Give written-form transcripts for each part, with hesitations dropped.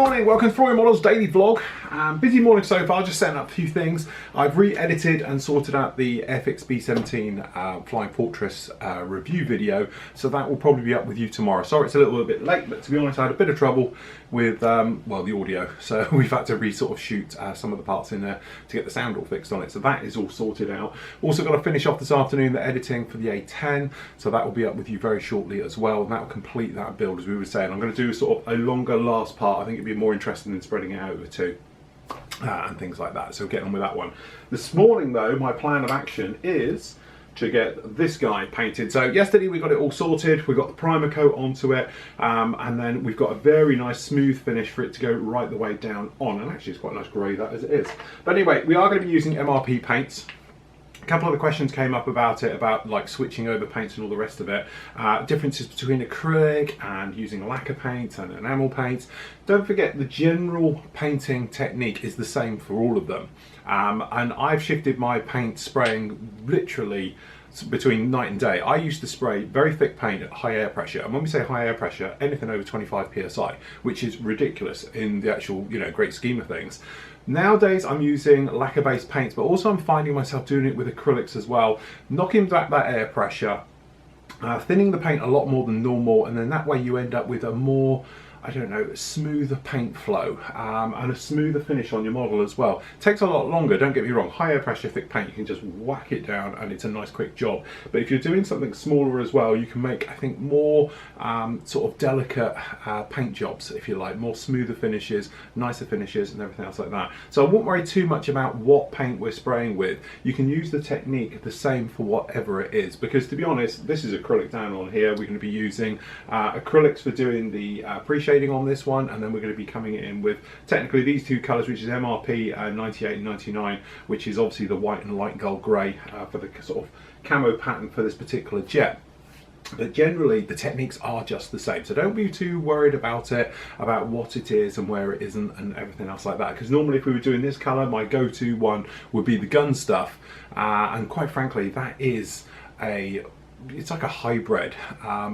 morning, welcome to Flooring Models daily vlog. Busy morning so far, just setting up a few things. I've re-edited and sorted out the Airfix B17 Flying Fortress review video, so that will probably be up with you tomorrow. Sorry it's a little bit late, but to be honest I had a bit of trouble with well, the audio, so we've had to sort of shoot some of the parts in there to get the sound all fixed on it, so that is all sorted out. Also got to finish off this afternoon the editing for the A10, so that will be up with you very shortly as well, and that will complete that build as we were saying. I'm going to do sort of a longer last part. I think it'd be more interesting than spreading it out over two and things like that, so get on with that one. This morning though, my plan of action is to get this guy painted. So yesterday we got it all sorted, we got the primer coat onto it, and then we've got a very nice smooth finish for it to go right the way down on, and actually it's quite a nice grey that as it is. But anyway, we are going to be using MRP paints. A couple of the questions came up about it, about like switching over paints and all the rest of it. Differences between acrylic and using lacquer paint and enamel paints. Don't forget the general painting technique is the same for all of them. And I've shifted my paint spraying literally between night and day. I used to spray very thick paint at high air pressure, and when we say high air pressure, anything over 25 psi, which is ridiculous in the actual, you know, great scheme of things. Nowadays I'm using lacquer based paints, but also I'm finding myself doing it with acrylics as well, knocking back that air pressure, thinning the paint a lot more than normal, and then that way you end up with a more, I don't know, smoother paint flow and a smoother finish on your model as well. It takes a lot longer, don't get me wrong. High air pressure thick paint, you can just whack it down and it's a nice quick job. But if you're doing something smaller as well, you can make, I think, more sort of delicate paint jobs, if you like, more smoother finishes, nicer finishes and everything else like that. So I won't worry too much about what paint we're spraying with. You can use the technique the same for whatever it is, because to be honest, this is acrylic down on here. We're going to be using acrylics for doing the pre-shading on this one, and then we're going to be coming in with technically these two colours, which is MRP 98 and 99, which is obviously the white and light gold grey for the sort of camo pattern for this particular jet. But generally the techniques are just the same, so don't be too worried about it, about what it is and where it isn't and everything else like that, because normally if we were doing this colour, my go-to one would be the gun stuff, and quite frankly that is it's like a hybrid.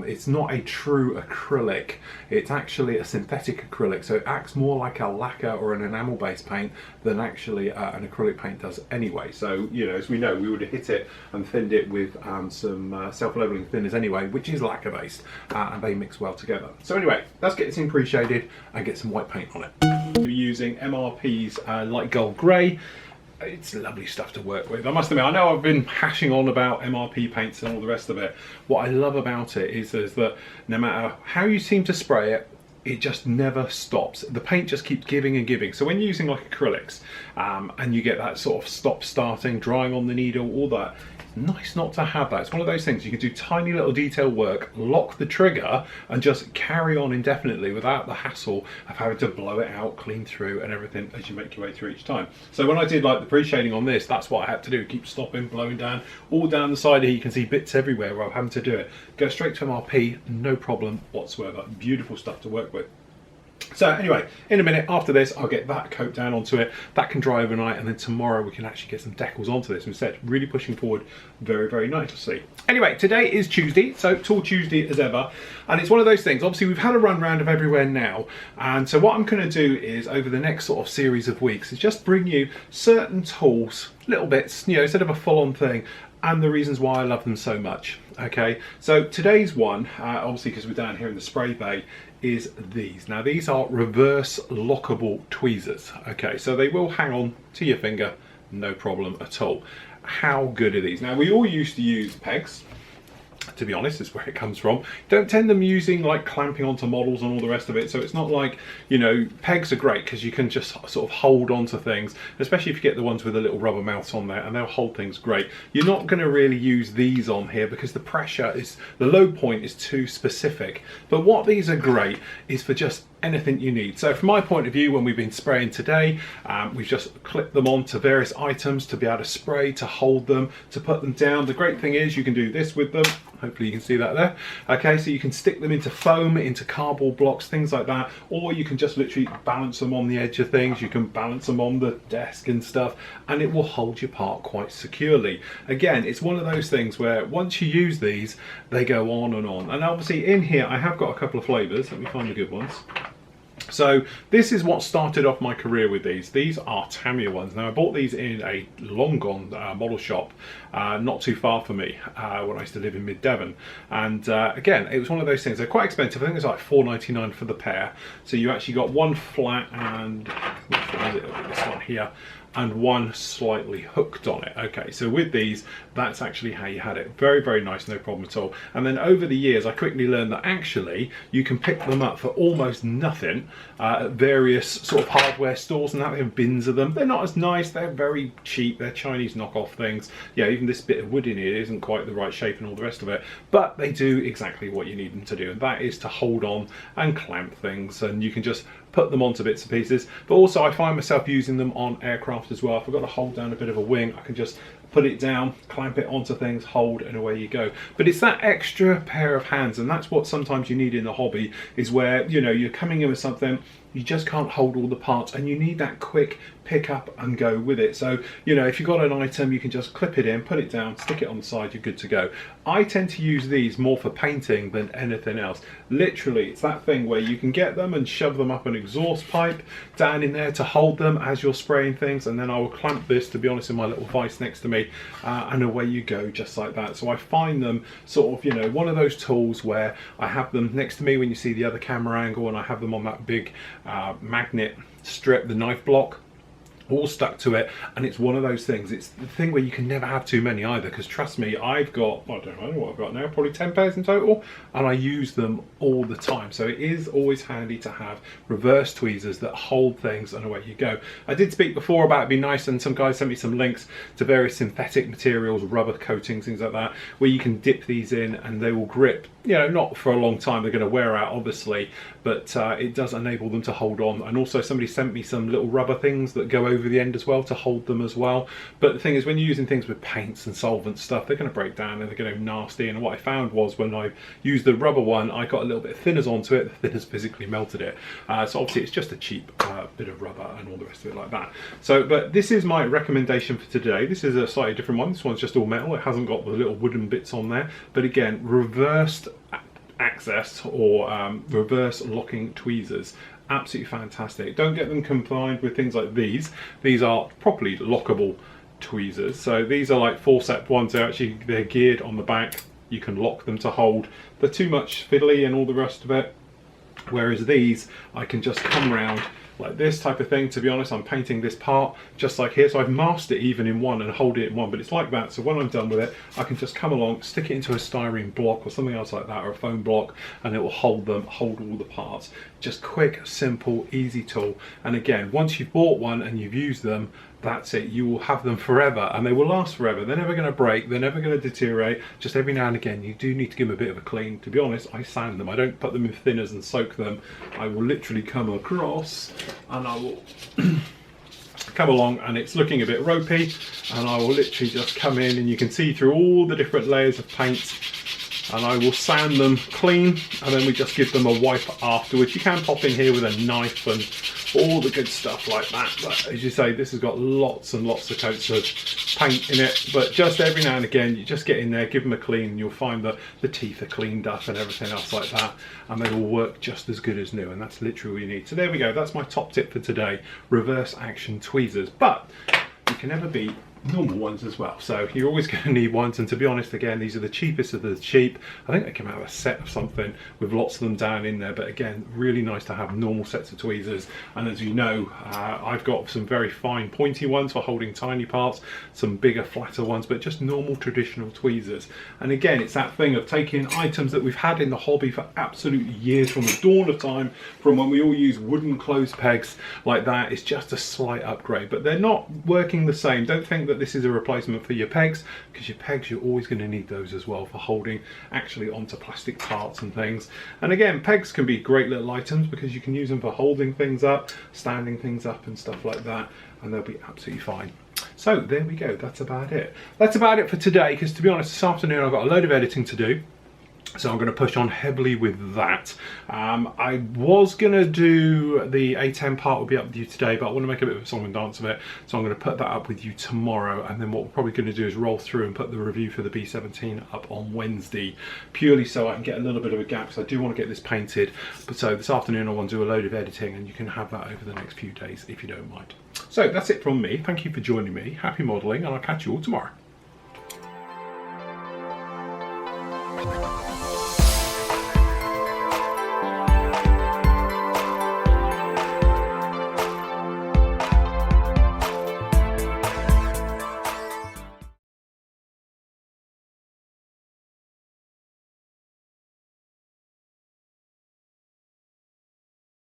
It's not a true acrylic, it's actually a synthetic acrylic, so it acts more like a lacquer or an enamel based paint than actually an acrylic paint does anyway. So, you know, as we know, we would have hit it and thinned it with some self-leveling thinners anyway, which is lacquer based, and they mix well together. So anyway, let's get this in pre-shaded and get some white paint on it. We're using MRP's light gold grey. It's lovely stuff to work with. I must admit, I know I've been hashing on about MRP paints and all the rest of it. What I love about it is that no matter how you seem to spray it, it just never stops. The paint just keeps giving and giving. So when you're using like acrylics and you get that sort of stop starting, drying on the needle, all that, it's nice not to have that. It's one of those things you can do tiny little detail work, lock the trigger and just carry on indefinitely without the hassle of having to blow it out, clean through and everything as you make your way through each time. So when I did like the pre-shading on this, that's what I had to do. Keep stopping, blowing down, all down the side here. You can see bits everywhere where I'm having to do it. Go straight to MRP, no problem whatsoever. Beautiful stuff to work with. So anyway, in a minute after this, I'll get that coat down onto it. That can dry overnight, and then tomorrow we can actually get some decals onto this instead. Really pushing forward very, very nicely. Anyway, today is Tuesday, so Tool Tuesday as ever. And it's one of those things, obviously we've had a run round of everywhere now. And so what I'm going to do is, over the next sort of series of weeks, is just bring you certain tools, little bits, you know, instead of a full-on thing, and the reasons why I love them so much. Okay, so today's one, obviously because we're down here in the spray bay, is these. Now these are reverse lockable tweezers. Okay, so they will hang on to your finger, no problem at all. How good are these? Now we all used to use pegs. To be honest, is where it comes from. Don't tend them using like clamping onto models and all the rest of it, so it's not like, you know, pegs are great because you can just sort of hold onto things, especially if you get the ones with a little rubber mouth on there, and they'll hold things great. You're not going to really use these on here because the pressure is, the load point is too specific. But what these are great is for just anything you need. So from my point of view, when we've been spraying today, we've just clipped them onto various items to be able to spray, to hold them, to put them down. The great thing is you can do this with them. Hopefully you can see that there. Okay, so you can stick them into foam, into cardboard blocks, things like that, or you can just literally balance them on the edge of things. You can balance them on the desk and stuff, and it will hold your part quite securely. Again, it's one of those things where once you use these, they go on and on. And obviously in here I have got a couple of flavors. Let me find the good ones. So this is what started off my career with these. These are Tamiya ones. Now I bought these in a long gone model shop not too far from me when I used to live in Mid Devon. And again, it was one of those things. They're quite expensive. I think it's like $4.99 for the pair. So you actually got one flat and which one is it? This one here. And one slightly hooked on it. Okay, so with these, that's actually how you had it. Very, very nice, no problem at all. And then over the years, I quickly learned that actually you can pick them up for almost nothing at various sort of hardware stores, and they have bins of them. They're not as nice, they're very cheap, they're Chinese knockoff things. Yeah, even this bit of wood in here isn't quite the right shape and all the rest of it, but they do exactly what you need them to do, and that is to hold on and clamp things, and you can just put them onto bits and pieces. But also I find myself using them on aircraft as well. If I've got to hold down a bit of a wing, I can just put it down, clamp it onto things, hold, and away you go. But it's that extra pair of hands, and that's what sometimes you need in the hobby, is where, you know, you're coming in with something, you just can't hold all the parts, and you need that quick pick up and go with it. So, you know, if you've got an item, you can just clip it in, put it down, stick it on the side, you're good to go. I tend to use these more for painting than anything else. Literally, it's that thing where you can get them and shove them up an exhaust pipe down in there to hold them as you're spraying things, and then I will clamp this, to be honest, in my little vise next to me, and away you go, just like that. So I find them sort of, you know, one of those tools where I have them next to me when you see the other camera angle, and I have them on that big magnet strip, the knife block, all stuck to it. And it's one of those things, it's the thing where you can never have too many either, because trust me, I've got, I don't know what I've got now, probably 10 pairs in total, and I use them all the time. So it is always handy to have reverse tweezers that hold things, and away you go. I did speak before about it'd be nice, and some guys sent me some links to various synthetic materials, rubber coatings, things like that, where you can dip these in and they will grip, you know, not for a long time, they're going to wear out obviously, but it does enable them to hold on. And also somebody sent me some little rubber things that go over the end as well to hold them as well. But the thing is, when you're using things with paints and solvent stuff, they're going to break down and they're going to be nasty. And what I found was when I used the rubber one, I got a little bit of thinners onto it, the thinners physically melted it. So obviously it's just a cheap bit of rubber and all the rest of it like that. So, but this is my recommendation for today. This is a slightly different one. This one's just all metal, it hasn't got the little wooden bits on there, but again, reversed access or reverse locking tweezers. Absolutely fantastic. Don't get them combined with things like these. These are properly lockable tweezers. So these are like forceps ones. They're geared on the back. You can lock them to hold. They're too much fiddly and all the rest of it. Whereas these, I can just come round like this type of thing. To be honest, I'm painting this part just like here, so I've masked it even in one and hold it in one, but it's like that. So when I'm done with it, I can just come along, stick it into a styrene block or something else like that, or a foam block, and it will hold all the parts. Just quick, simple, easy tool. And again, once you've bought one and you've used them, that's it. You will have them forever, and they will last forever. They're never going to break, they're never going to deteriorate. Just every now and again you do need to give them a bit of a clean. To be honest, I sand them. I don't put them in thinners and soak them. I will literally come across and I will come along, and it's looking a bit ropey, and I will literally just come in, and you can see through all the different layers of paint, and I will sand them clean, and then we just give them a wipe afterwards. You can pop in here with a knife and all the good stuff like that, but as you say, this has got lots and lots of coats of paint in it. But just every now and again, you just get in there, give them a clean, and you'll find that the teeth are cleaned up and everything else like that, and they will work just as good as new. And that's literally what you need. So there we go, that's my top tip for today: reverse action tweezers. But you can never beat normal ones as well, so you're always going to need ones. And to be honest, again, these are the cheapest of the cheap. I think they come out of a set of something with lots of them down in there, but again, really nice to have normal sets of tweezers. And as you know, I've got some very fine pointy ones for holding tiny parts, some bigger flatter ones, but just normal traditional tweezers. And again, it's that thing of taking items that we've had in the hobby for absolute years, from the dawn of time, from when we all use wooden clothes pegs like that. It's just a slight upgrade, but they're not working the same. Don't think that this is a replacement for your pegs, because your pegs, you're always going to need those as well for holding actually onto plastic parts and things. And again, pegs can be great little items because you can use them for holding things up, standing things up and stuff like that, and they'll be absolutely fine. So there we go, that's about it. That's about it for today, because to be honest, this afternoon I've got a load of editing to do. So I'm going to push on heavily with that. I was going to do the A10 part will be up with you today, but I want to make a bit of a song and dance of it. So I'm going to put that up with you tomorrow. And then what we're probably going to do is roll through and put the review for the B17 up on Wednesday, purely so I can get a little bit of a gap, because I do want to get this painted. But so this afternoon I want to do a load of editing, and you can have that over the next few days if you don't mind. So that's it from me. Thank you for joining me. Happy modelling, and I'll catch you all tomorrow.